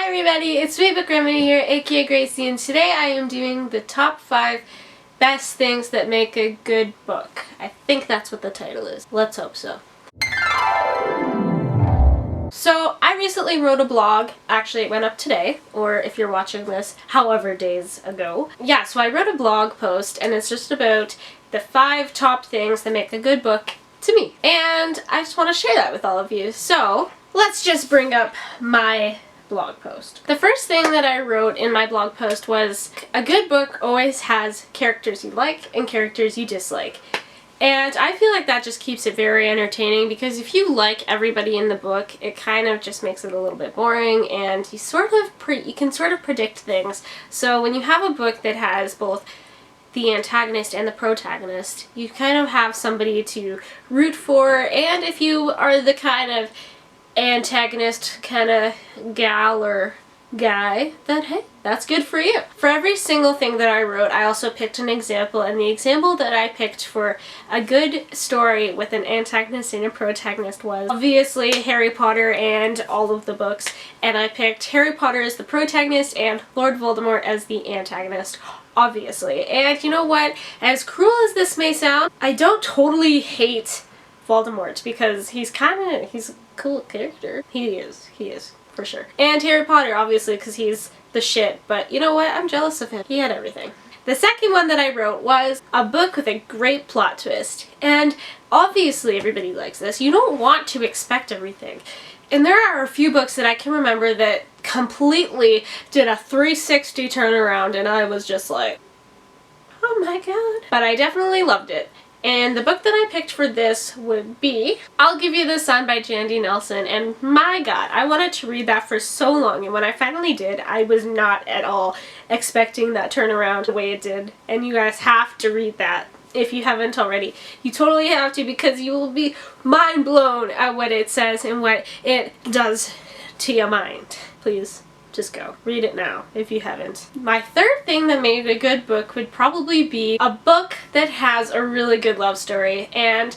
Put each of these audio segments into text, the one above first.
everybody, it's me, Book Remedy here, aka Gracie, and today I am doing the top 5 best things that make a good book. I think that's what the title is. Let's hope so. So, I recently wrote a blog. Actually, it went up today, or if you're watching this, however days ago. Yeah, so I wrote a blog post, and it's just about the 5 top things that make a good book to me. And I just want to share that with all of you. So, let's just bring up my blog post. The first thing that I wrote in my blog post was, a good book always has characters you like and characters you dislike. And I feel like that just keeps it very entertaining, because if you like everybody in the book, it kind of just makes it a little bit boring, and you can sort of predict things. So when you have a book that has both the antagonist and the protagonist, you kind of have somebody to root for, and if you are the kind of antagonist kind of gal or guy, then hey, that's good for you. For every single thing that I wrote, I also picked an example, and the example that I picked for a good story with an antagonist and a protagonist was obviously Harry Potter and all of the books, and I picked Harry Potter as the protagonist and Lord Voldemort as the antagonist, obviously. And you know what? As cruel as this may sound, I don't totally hate Voldemort, because he's a cool character. He is, for sure. And Harry Potter, obviously, because he's the shit, but you know what? I'm jealous of him. He had everything. The second one that I wrote was a book with a great plot twist, and obviously everybody likes this. You don't want to expect everything. And there are a few books that I can remember that completely did a 360 turnaround, and I was just like, oh my god. But I definitely loved it. And the book that I picked for this would be I'll Give You the Sun by Jandy Nelson, and my god, I wanted to read that for so long, and when I finally did, I was not at all expecting that turnaround the way it did, and you guys have to read that if you haven't already. You totally have to, because you will be mind blown at what it says and what it does to your mind. Please. Just go. Read it now, if you haven't. My third thing that made a good book would probably be a book that has a really good love story, and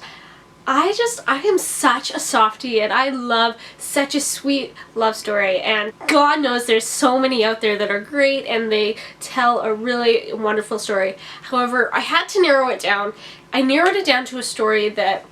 I am such a softie, and I love such a sweet love story, and God knows there's so many out there that are great and they tell a really wonderful story. However, I had to narrow it down. I narrowed it down to a story that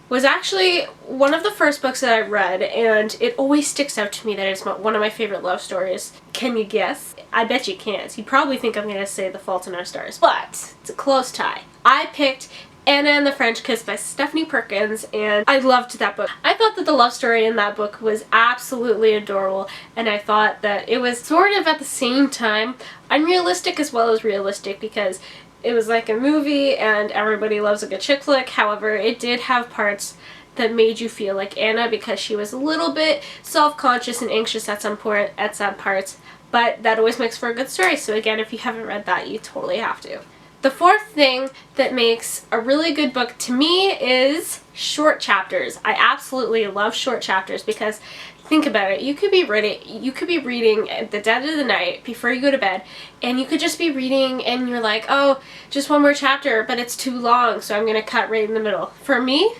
was actually one of the first books that I read, and it always sticks out to me that it's one of my favorite love stories. Can you guess? I bet you can't. You probably think I'm going to say The Fault in Our Stars, but it's a close tie. I picked Anna and the French Kiss by Stephanie Perkins, and I loved that book. I thought that the love story in that book was absolutely adorable, and I thought that it was sort of at the same time unrealistic as well as realistic, because it was like a movie and everybody loves a good chick flick. However, it did have parts that made you feel like Anna, because she was a little bit self-conscious and anxious at some parts, but that always makes for a good story. So again, if you haven't read that, you totally have to. The fourth thing that makes a really good book to me is short chapters. I absolutely love short chapters, because think about it. You could be reading at the dead of the night before you go to bed, and you could just be reading and you're like, oh, just one more chapter, but it's too long, so I'm going to cut right in the middle. For me,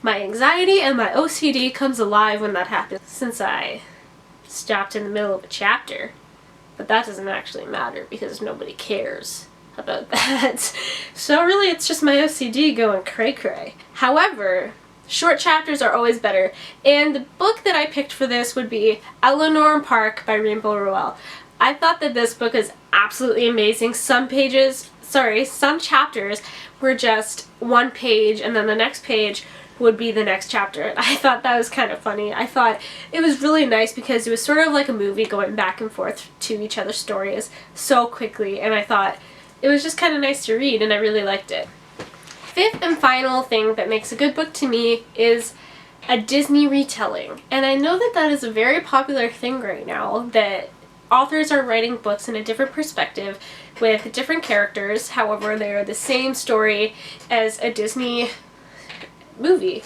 my anxiety and my OCD comes alive when that happens, since I stopped in the middle of a chapter. But that doesn't actually matter, because nobody cares about that. So really, it's just my OCD going cray-cray. However, short chapters are always better, and the book that I picked for this would be Eleanor Park by Rainbow Rowell. I thought that this book is absolutely amazing. Some chapters were just one page, and then the next page would be the next chapter. I thought that was kind of funny. I thought it was really nice, because it was sort of like a movie going back and forth to each other's stories so quickly, and I thought it was just kind of nice to read, and I really liked it. Fifth and final thing that makes a good book to me is a Disney retelling. And I know that that is a very popular thing right now, that authors are writing books in a different perspective with different characters. However, they are the same story as a Disney movie.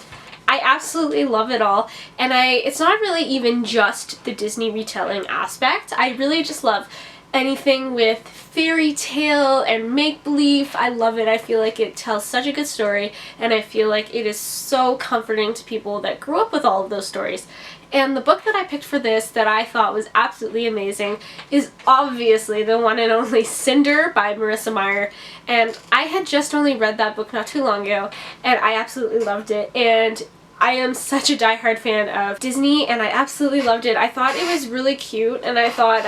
I absolutely love it all, and it's not really even just the Disney retelling aspect. I really just love anything with fairy tale and make-believe. I love it. I feel like it tells such a good story, and I feel like it is so comforting to people that grew up with all of those stories. And the book that I picked for this that I thought was absolutely amazing is obviously the one and only Cinder by Marissa Meyer. And I had just only read that book not too long ago, and I absolutely loved it. And I am such a diehard fan of Disney, and I absolutely loved it. I thought it was really cute, and I thought,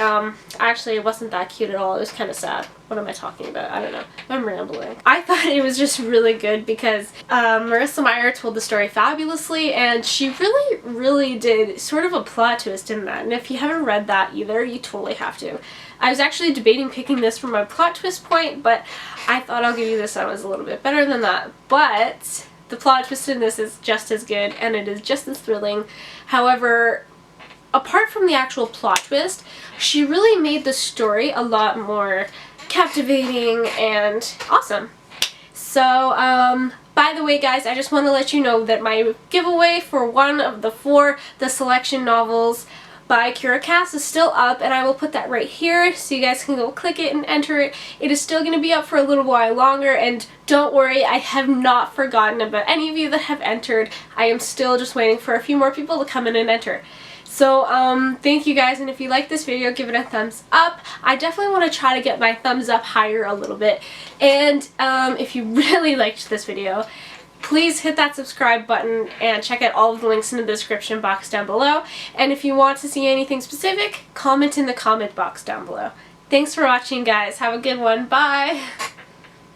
actually it wasn't that cute at all. It was kind of sad. What am I talking about? I don't know. I'm rambling. I thought it was just really good because Marissa Meyer told the story fabulously, and she really did sort of a plot twist in that. And if you haven't read that either, you totally have to. I was actually debating picking this for my plot twist point, but I thought I'll give you this one was a little bit better than that. But the plot twist in this is just as good, and it is just as thrilling. However, apart from the actual plot twist, she really made the story a lot more captivating and awesome. So, by the way guys, I just want to let you know that my giveaway for one of the 4 The Selection novels by Kira Cass is still up, and I will put that right here so you guys can go click it and enter it. It is still going to be up for a little while longer, and don't worry, I have not forgotten about any of you that have entered. I am still just waiting for a few more people to come in and enter. So, thank you guys, and if you like this video, give it a thumbs up. I definitely want to try to get my thumbs up higher a little bit. And, if you really liked this video, please hit that subscribe button and check out all of the links in the description box down below. And if you want to see anything specific, comment in the comment box down below. Thanks for watching, guys. Have a good one. Bye!